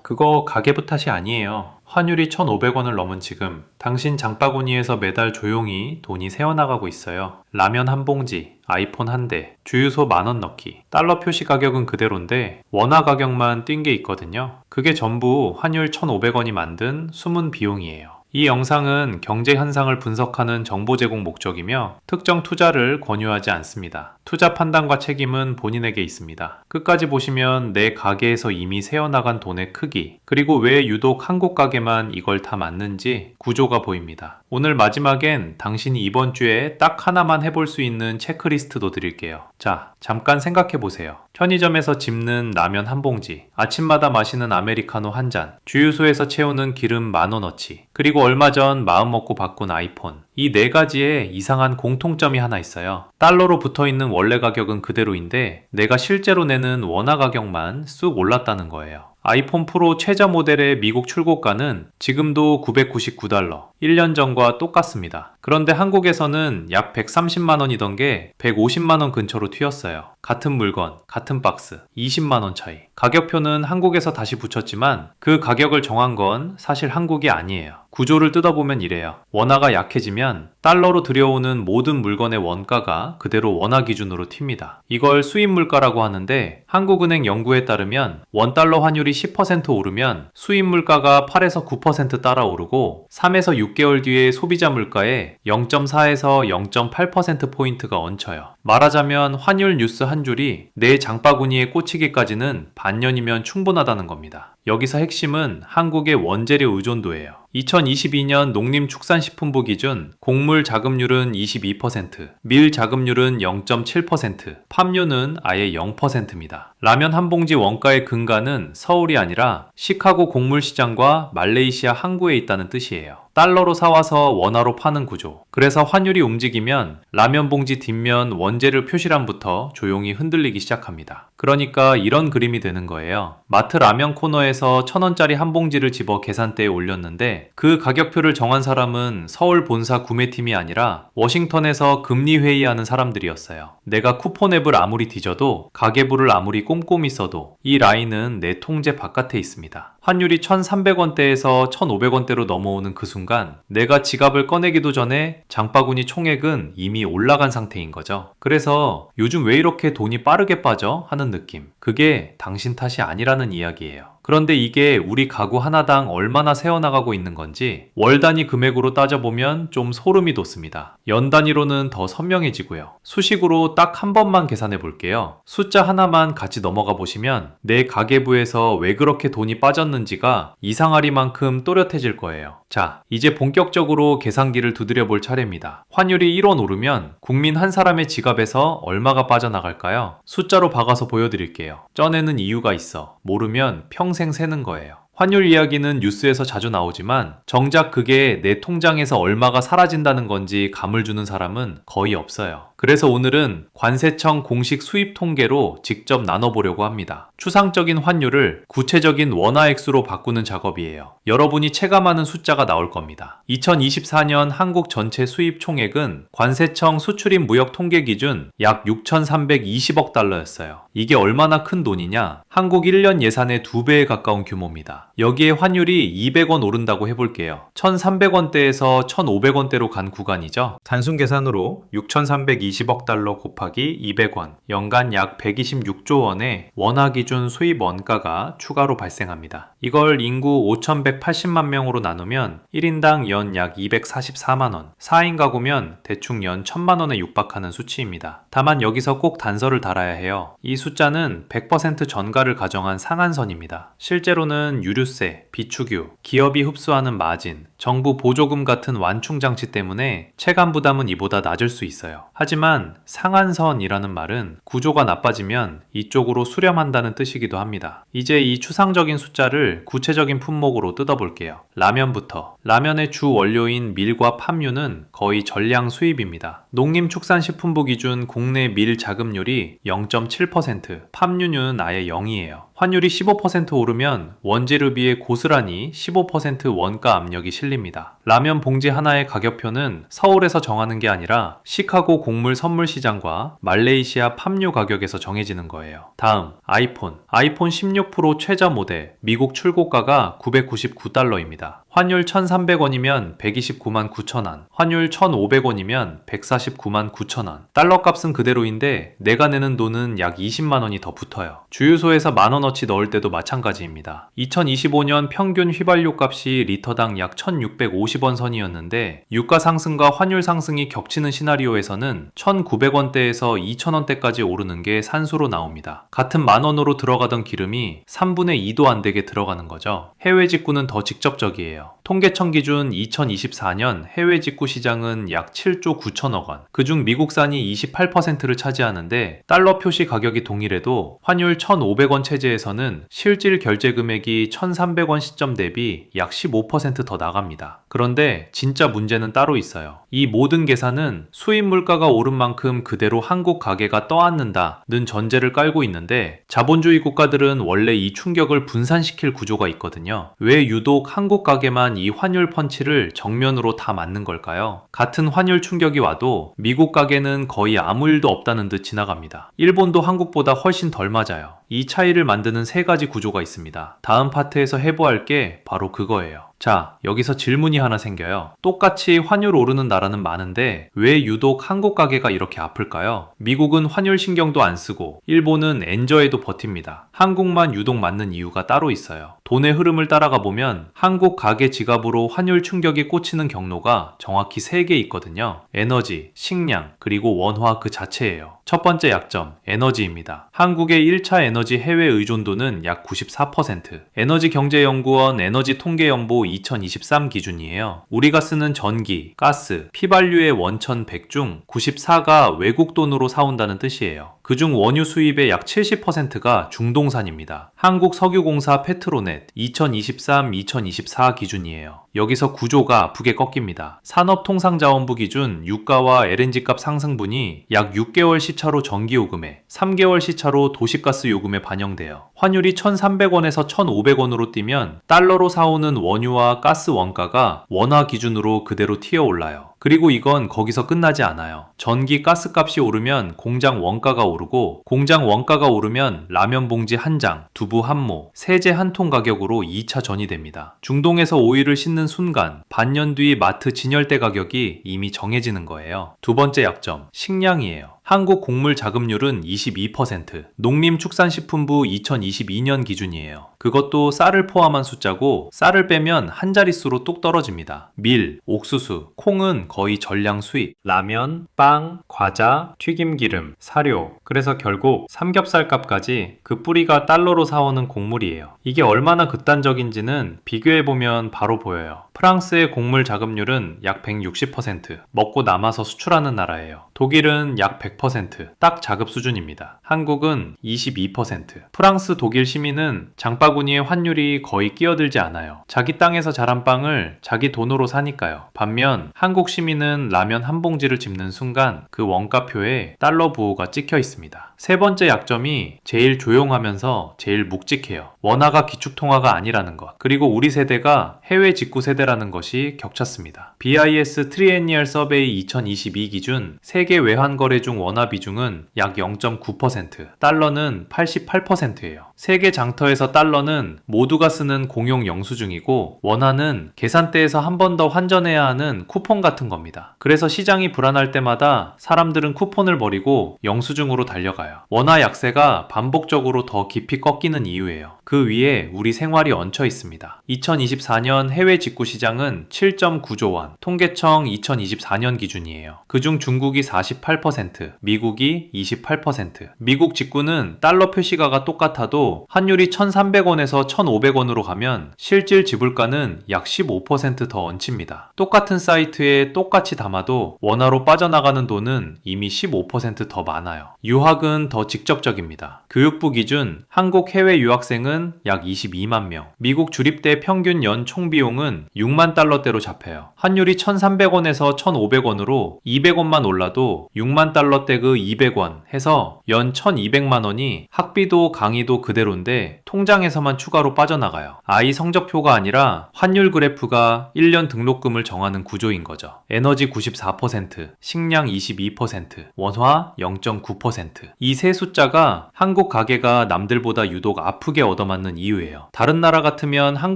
그거 가계부 탓이 아니에요. 환율이 1,500원을 넘은 지금 당신 장바구니에서 매달 조용히 돈이 새어나가고 있어요. 라면 한 봉지, 아이폰 한 대, 주유소 10,000원 넣기. 달러 표시 가격은 그대로인데 원화 가격만 뛴 게 있거든요. 그게 전부 환율 1,500원이 만든 숨은 비용이에요. 이 영상은 경제 현상을 분석하는 정보 제공 목적이며 특정 투자를 권유하지 않습니다. 투자 판단과 책임은 본인에게 있습니다. 끝까지 보시면 내 가게에서 이미 새어나간 돈의 크기, 그리고 왜 유독 한국 가게만 이걸 다 맞는지 구조가 보입니다. 오늘 마지막엔 당신이 이번 주에 딱 하나만 해볼 수 있는 체크리스트도 드릴게요. 자, 잠깐 생각해보세요. 편의점에서 집는 라면 한 봉지, 아침마다 마시는 아메리카노 한 잔, 주유소에서 채우는 기름 10,000원어치, 그리고 얼마 전 마음먹고 바꾼 아이폰. 이 네 가지에 이상한 공통점이 하나 있어요. 달러로 붙어있는 원래 가격은 그대로인데 내가 실제로 내는 원화 가격만 쑥 올랐다는 거예요. 아이폰 프로 최저 모델의 미국 출고가는 지금도 $999, 1년 전과 똑같습니다. 그런데 한국에서는 약 130만 원이던 게 150만 원 근처로 튀었어요. 같은 물건, 같은 박스, 20만 원 차이. 가격표는 한국에서 다시 붙였지만 그 가격을 정한 건 사실 한국이 아니에요. 구조를 뜯어보면 이래요. 원화가 약해지면 달러로 들여오는 모든 물건의 원가가 그대로 원화 기준으로 튑니다. 이걸 수입 물가라고 하는데 한국은행 연구에 따르면 원달러 환율이 10% 오르면 수입 물가가 8에서 9% 따라 오르고 3에서 6개월 뒤에 소비자 물가에 0.4에서 0.8%포인트가 얹혀요. 말하자면 환율 뉴스 한 줄이 내 장바구니에 꽂히기까지는 반년이면 충분하다는 겁니다. 여기서 핵심은 한국의 원재료 의존도예요. 2022년 농림축산식품부 기준 곡물 자급률은 22%, 밀 자급률은 0.7%, 팜유는 아예 0%입니다. 라면 한 봉지 원가의 근간은 서울이 아니라 시카고 곡물시장과 말레이시아 항구에 있다는 뜻이에요. 달러로 사와서 원화로 파는 구조. 그래서 환율이 움직이면 라면 봉지 뒷면 원재료 표시란부터 조용히 흔들리기 시작합니다. 그러니까 이런 그림이 되는 거예요. 마트 라면 코너에서 1,000원짜리 한 봉지를 집어 계산대에 올렸는데 그 가격표를 정한 사람은 서울 본사 구매팀이 아니라 워싱턴에서 금리 회의하는 사람들이었어요. 내가 쿠폰 앱을 아무리 뒤져도 가계부를 아무리 꼼꼼히 써도 이 라인은 내 통제 바깥에 있습니다. 환율이 1,300원대에서 1,500원대로 넘어오는 그 순간 내가 지갑을 꺼내기도 전에 장바구니 총액은 이미 올라간 상태인 거죠. 그래서 요즘 왜 이렇게 돈이 빠르게 빠져? 하는 느낌. 그게 당신 탓이 아니라는 이야기예요. 그런데 이게 우리 가구 하나당 얼마나 새어나가고 있는 건지 월 단위 금액으로 따져보면 좀 소름이 돋습니다. 연 단위로는 더 선명해지고요. 수식으로 딱 한 번만 계산해 볼게요. 숫자 하나만 같이 넘어가 보시면 내 가계부에서 왜 그렇게 돈이 빠졌는지가 이상하리만큼 또렷해질 거예요. 자, 이제 본격적으로 계산기를 두드려 볼 차례입니다. 환율이 1원 오르면 국민 한 사람의 지갑에서 얼마가 빠져나갈까요? 숫자로 박아서 보여드릴게요. 쪄내는 이유가 있어. 모르면 평생 새는 거예요. 환율 이야기는 뉴스에서 자주 나오지만 정작 그게 내 통장에서 얼마가 사라진다는 건지 감을 주는 사람은 거의 없어요. 그래서 오늘은 관세청 공식 수입 통계로 직접 나눠보려고 합니다. 추상적인 환율을 구체적인 원화액수로 바꾸는 작업이에요. 여러분이 체감하는 숫자가 나올 겁니다. 2024년 한국 전체 수입 총액은 관세청 수출입 무역 통계 기준 약 6,320억 달러였어요. 이게 얼마나 큰 돈이냐? 한국 1년 예산의 2배에 가까운 규모입니다. 여기에 환율이 200원 오른다고 해볼게요. 1,300원대에서 1,500원대로 간 구간이죠. 단순 계산으로 6,320억 달러 곱하기 200원, 연간 약 126조 원의 원화 기준 수입 원가가 추가로 발생합니다. 이걸 인구 5,180만 명으로 나누면 1인당 연 약 244만 원, 4인 가구면 대충 연 1,000만 원에 육박하는 수치입니다. 다만 여기서 꼭 단서를 달아야 해요. 이 숫자는 100% 전가를 가정한 상한선입니다. 실제로는 유류세, 비축유, 기업이 흡수하는 마진, 정부 보조금 같은 완충 장치 때문에 체감 부담은 이보다 낮을 수 있어요. 하지만 상한선이라는 말은 구조가 나빠지면 이쪽으로 수렴한다는 뜻이기도 합니다. 이제 이 추상적인 숫자를 구체적인 품목으로 뜯어볼게요. 라면부터. 라면의 주 원료인 밀과 팜유는 거의 전량 수입입니다. 농림축산식품부 기준 국내 밀 자급률이 0.7%, 팜유는 아예 0이에요. 환율이 15% 오르면 원재료비에 고스란히 15% 원가 압력이 실립니다. 라면 봉지 하나의 가격표는 서울에서 정하는 게 아니라 시카고 곡물 선물 시장과 말레이시아 팜유 가격에서 정해지는 거예요. 다음, 아이폰 16 프로 최저 모델, 미국 출고가가 999달러입니다. 환율 1,300원이면 129만 9천원, 환율 1,500원이면 149만 9천원. 달러 값은 그대로인데 내가 내는 돈은 약 20만 원이 더 붙어요. 주유소에서 만원어치 넣을 때도 마찬가지입니다. 2025년 평균 휘발유 값이 리터당 약 1,650원 선이었는데 유가 상승과 환율 상승이 겹치는 시나리오에서는 1,900원대에서 2,000원대까지 오르는 게 산수로 나옵니다. 같은 만원으로 들어가던 기름이 3분의 2도 안 되게 들어가는 거죠. 해외 직구는 더 직접적이에요. 통계청 기준 2024년 해외 직구 시장은 약 7조 9천억 원, 그중 미국산이 28%를 차지하는데 달러 표시 가격이 동일해도 환율 1,500원 체제에서는 실질 결제 금액이 1,300원 시점 대비 약 15% 더 나갑니다. 그런데 진짜 문제는 따로 있어요. 이 모든 계산은 수입 물가가 오른 만큼 그대로 한국 가게가 떠안는다는 전제를 깔고 있는데 자본주의 국가들은 원래 이 충격을 분산시킬 구조가 있거든요. 왜 유독 한국 가게만 이 환율 펀치를 정면으로 다 맞는 걸까요? 같은 환율 충격이 와도 미국 가게는 거의 아무 일도 없다는 듯 지나갑니다. 일본도 한국보다 훨씬 덜 맞아요. 이 차이를 만드는 세 가지 구조가 있습니다. 다음 파트에서 해부할 게 바로 그거예요. 자, 여기서 질문이 하나 생겨요. 똑같이 환율 오르는 나라는 많은데 왜 유독 한국 가게가 이렇게 아플까요? 미국은 환율 신경도 안 쓰고 일본은 엔저에도 버팁니다. 한국만 유독 맞는 이유가 따로 있어요. 돈의 흐름을 따라가 보면 한국 가게 지갑으로 환율 충격이 꽂히는 경로가 정확히 3개 있거든요. 에너지, 식량, 그리고 원화 그 자체예요. 첫 번째 약점, 에너지입니다. 한국의 1차 에너지 해외 의존도는 약 94%. 에너지경제연구원 에너지통계연보 2023 기준이에요. 우리가 쓰는 전기, 가스, 휘발유의 원천 100 중 94가 외국 돈으로 사온다는 뜻이에요. 그중 원유 수입의 약 70%가 중동산입니다. 한국석유공사 페트로넷 2023-2024 기준이에요. 여기서 구조가 아프게 꺾입니다. 산업통상자원부 기준 유가와 LNG값 상승분이 약 6개월 시차로 전기요금에, 3개월 시차로 도시가스 요금에 반영돼요. 환율이 1,300원에서 1,500원으로 뛰면 달러로 사오는 원유와 가스 원가가 원화 기준으로 그대로 튀어올라요. 그리고 이건 거기서 끝나지 않아요. 전기, 가스값이 오르면 공장 원가가 오르고 공장 원가가 오르면 라면 봉지 한 장, 두부 한 모, 세제 한 통 가격으로 2차 전이 됩니다. 중동에서 오일을 싣는 순간 반년 뒤 마트 진열대 가격이 이미 정해지는 거예요. 두 번째 약점, 식량이에요. 한국 곡물 자급률은 22%, 농림축산식품부 2022년 기준이에요. 그것도 쌀을 포함한 숫자고 쌀을 빼면 한 자릿수로 뚝 떨어집니다. 밀, 옥수수, 콩은 거의 전량 수입, 라면, 빵, 과자, 튀김기름, 사료, 그래서 결국 삼겹살 값까지 그 뿌리가 달러로 사오는 곡물이에요. 이게 얼마나 극단적인지는 비교해보면 바로 보여요. 프랑스의 곡물 자급률은 약 160%, 먹고 남아서 수출하는 나라예요. 독일은 약 100%, 딱 자급 수준입니다. 한국은 22%. 프랑스, 독일 시민은 장바구니에 환율이 거의 끼어들지 않아요. 자기 땅에서 자란 빵을 자기 돈으로 사니까요. 반면 한국 시민은 라면 한 봉지를 집는 순간 그 원가표에 달러 부호가 찍혀 있습니다. 세 번째 약점이 제일 조용하면서 제일 묵직해요. 원화가 기축통화가 아니라는 것, 그리고 우리 세대가 해외 직구 세대라는 것이 겹쳤습니다. BIS 트리애니얼 서베이 2022 기준 세계 외환거래 중 원화 비중은 약 0.9%, 달러는 88%예요. 세계 장터에서 달러는 모두가 쓰는 공용 영수증이고 원화는 계산대에서 한 번 더 환전해야 하는 쿠폰 같은 겁니다. 그래서 시장이 불안할 때마다 사람들은 쿠폰을 버리고 영수증으로 달려가요. 원화 약세가 반복적으로 더 깊이 꺾이는 이유예요. 그 위에 우리 생활이 얹혀 있습니다. 2024년 해외 직구 시장은 7.9조 원, 통계청 2024년 기준이에요. 그중 중국이 48%, 미국이 28%. 미국 직구는 달러 표시가가 똑같아도 환율이 1,300원에서 1,500원으로 가면 실질 지불가는 약 15% 더 얹힙니다. 똑같은 사이트에 똑같이 담아도 원화로 빠져나가는 돈은 이미 15% 더 많아요. 유학은 더 직접적입니다. 교육부 기준 한국 해외 유학생은 약 22만 명, 미국 주립대 평균 연 총비용은 6만 달러대로 잡혀요. 환율이 1,300원에서 1,500원으로 200원만 올라도 주고도 6만 달러대그 200원 해서 연 1200만 원이 학비도 강의도 그대로인데 통장에서만 추가로 빠져나가요. 아이 성적표가 아니라 환율 그래프가 1년 등록금을 정하는 구조인 거죠. 에너지 94%, 식량 22%, 원화 0.9%. 이 세 숫자가 한국 가게가 남들보다 유독 아프게 얻어맞는 이유예요. 다른 나라 같으면 한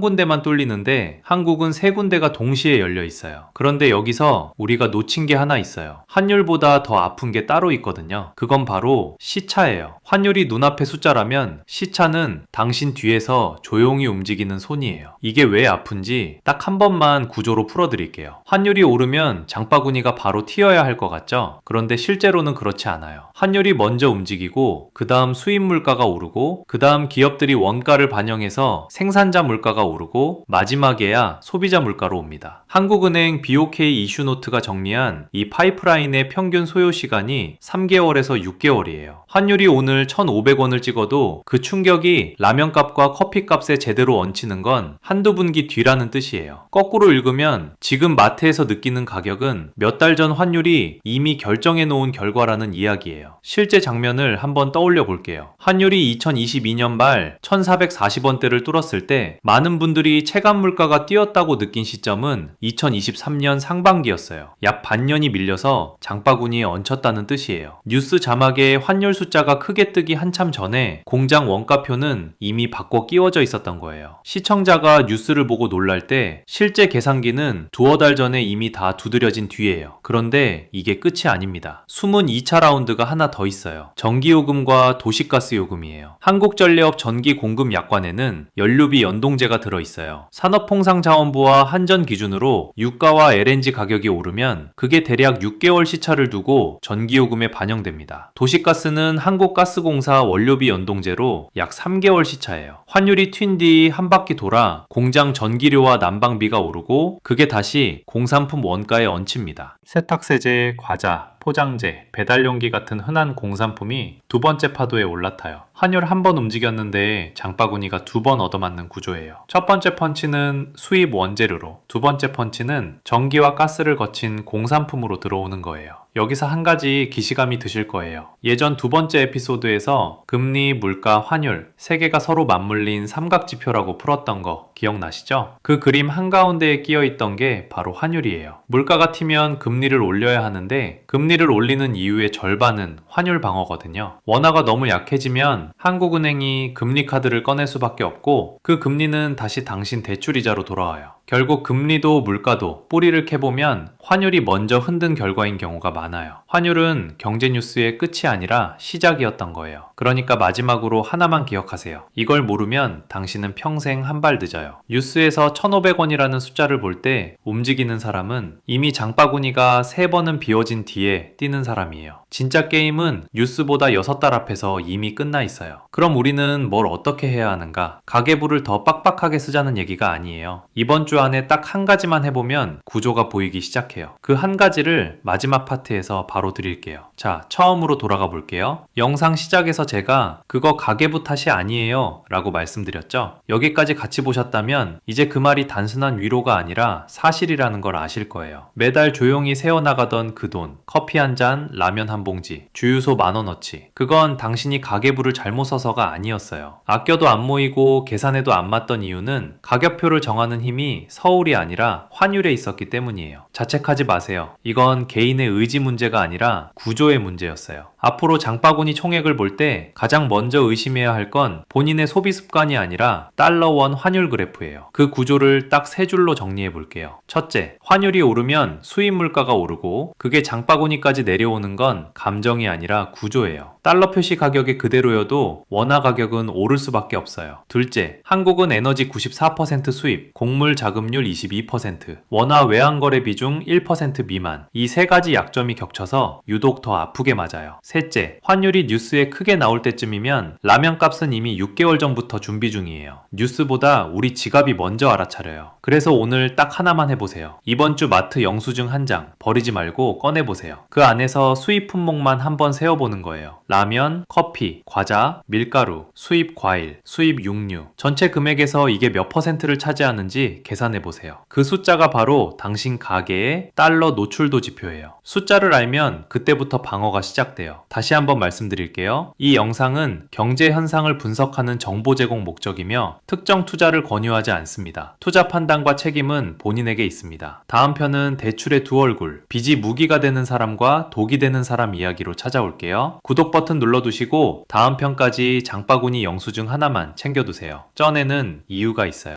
군데만 뚫리는데 한국은 세 군데가 동시에 열려 있어요. 그런데 여기서 우리가 놓친 게 하나 있어요. 환율보다 더 아픈 게 따로 있거든요. 그건 바로 시차예요. 환율이 눈앞의 숫자라면 시차는 당신 뒤에서 조용히 움직이는 손이에요. 이게 왜 아픈지 딱 한 번만 구조로 풀어드릴게요. 환율이 오르면 장바구니가 바로 튀어야 할 것 같죠? 그런데 실제로는 그렇지 않아요. 환율이 먼저 움직이고 그 다음 수입 물가가 오르고 그 다음 기업들이 원가를 반영해서 생산자 물가가 오르고 마지막에야 소비자 물가로 옵니다. 한국은행 BOK 이슈노트가 정리한 이 파이프라인의 평균 소요 시간이 3개월에서 6개월이에요. 환율이 오늘 1,500원을 찍어도 그 충격이 라면값과 커피값에 제대로 얹히는 건 한두 분기 뒤라는 뜻이에요. 거꾸로 읽으면 지금 마트에서 느끼는 가격은 몇 달 전 환율이 이미 결정해 놓은 결과라는 이야기예요. 실제 장면을 한번 떠올려 볼게요. 환율이 2022년 말 1,440원대를 뚫었을 때 많은 분들이 체감 물가가 뛰었다고 느낀 시점은 2023년 상반기였어요. 약 반년이 밀려서 장바구니에 얹혔다는 뜻이에요. 뉴스 자막에 환율 숫자가 크게 뜨기 한참 전에 공장 원가표는 이미 바꿔 끼워져 있었던 거예요. 시청자가 뉴스를 보고 놀랄 때 실제 계산기는 두어 달 전에 이미 다 두드려진 뒤에요. 그런데 이게 끝이 아닙니다. 숨은 2차 라운드가 하나 더 있어요. 전기요금과 도시가스 요금이에요. 한국전력 전기 공급 약관에는 연료비 연동제가 들어있어요. 산업통상자원부와 한전 기준으로 유가와 LNG 가격이 오르면 그게 대략 6개월 시차를 두고 전기요금에 반영됩니다. 도시가스는 한국가스공사 원료비 연동제로 약 3개월 시차예요. 환율이 튄 뒤 한 바퀴 돌아 공장 전기료와 난방비가 오르고 그게 다시 공산품 원가에 얹힙니다. 세탁세제, 과자, 포장재, 배달용기 같은 흔한 공산품이 두 번째 파도에 올라타요. 환율 한 번 움직였는데 장바구니가 두 번 얻어맞는 구조예요. 첫 번째 펀치는 수입 원재료로, 두 번째 펀치는 전기와 가스를 거친 공산품으로 들어오는 거예요. 여기서 한 가지 기시감이 드실 거예요. 예전 두 번째 에피소드에서 금리, 물가, 환율 세 개가 서로 맞물린 삼각지표라고 풀었던 거 기억나시죠? 그 그림 한가운데에 끼어있던 게 바로 환율이에요. 물가가 튀면 금리를 올려야 하는데 금리를 올리는 이유의 절반은 환율 방어거든요. 원화가 너무 약해지면 한국은행이 금리 카드를 꺼낼 수밖에 없고 그 금리는 다시 당신 대출이자로 돌아와요. 결국 금리도 물가도 뿌리를 캐보면 환율이 먼저 흔든 결과인 경우가 많아요. 환율은 경제 뉴스의 끝이 아니라 시작이었던 거예요. 그러니까 마지막으로 하나만 기억하세요. 이걸 모르면 당신은 평생 한 발 늦어요. 뉴스에서 1,500원이라는 숫자를 볼 때 움직이는 사람은 이미 장바구니가 3번은 비워진 뒤에 뛰는 사람이에요. 진짜 게임은 뉴스보다 6달 앞에서 이미 끝나 있어요. 그럼 우리는 뭘 어떻게 해야 하는가? 가계부를 더 빡빡하게 쓰자는 얘기가 아니에요. 이번 주 안에 딱 한 가지만 해보면 구조가 보이기 시작해요. 그 한 가지를 마지막 파트에서 바로 드릴게요. 자, 처음으로 돌아가 볼게요. 영상 시작에서 제가 그거 가계부 탓이 아니에요 라고 말씀드렸죠? 여기까지 같이 보셨다면 이제 그 말이 단순한 위로가 아니라 사실이라는 걸 아실 거예요. 매달 조용히 새어나가던 그 돈, 커피 한 잔, 라면 한 봉지, 주유소 10,000원어치. 그건 당신이 가계부를 잘못 써서가 아니었어요. 아껴도 안 모이고 계산해도 안 맞던 이유는 가격표를 정하는 힘이 서울이 아니라 환율에 있었기 때문이에요. 자책하지 마세요. 이건 개인의 의지 문제가 아니라 구조의 문제였어요. 앞으로 장바구니 총액을 볼 때 가장 먼저 의심해야 할 건 본인의 소비 습관이 아니라 달러원 환율 그래프예요. 그 구조를 딱 세 줄로 정리해 볼게요. 첫째, 환율이 오르면 수입 물가가 오르고 그게 장바구니까지 내려오는 건 감정이 아니라 구조예요. 달러 표시 가격이 그대로여도 원화 가격은 오를 수밖에 없어요. 둘째, 한국은 에너지 94% 수입, 곡물 자급률 22%, 원화 외환거래 비중 1% 미만. 이 세 가지 약점이 겹쳐서 유독 더 아프게 맞아요. 셋째, 환율이 뉴스에 크게 나올 때쯤이면 라면 값은 이미 6개월 전부터 준비 중이에요. 뉴스보다 우리 지갑이 먼저 알아차려요. 그래서 오늘 딱 하나만 해보세요. 이번 주 마트 영수증 한 장 버리지 말고 꺼내보세요. 그 안에서 수입 품목만 한번 세어보는 거예요. 라면, 커피, 과자, 밀가루, 수입 과일, 수입 육류, 전체 금액에서 이게 몇 퍼센트를 차지하는지 계산해보세요. 그 숫자가 바로 당신 가게의 달러 노출도 지표예요. 숫자를 알면 그때부터 방어가 시작돼요. 다시 한번 말씀드릴게요. 이 영상은 경제 현상을 분석하는 정보 제공 목적이며 특정 투자를 권유하지 않습니다. 투자 판단과 책임은 본인에게 있습니다. 다음 편은 대출의 두 얼굴, 빚이 무기가 되는 사람과 독이 되는 사람 이야기로 찾아올게요. 구독 버튼 눌러두시고 다음 편까지 장바구니 영수증 하나만 챙겨두세요. 전에는 이유가 있어요.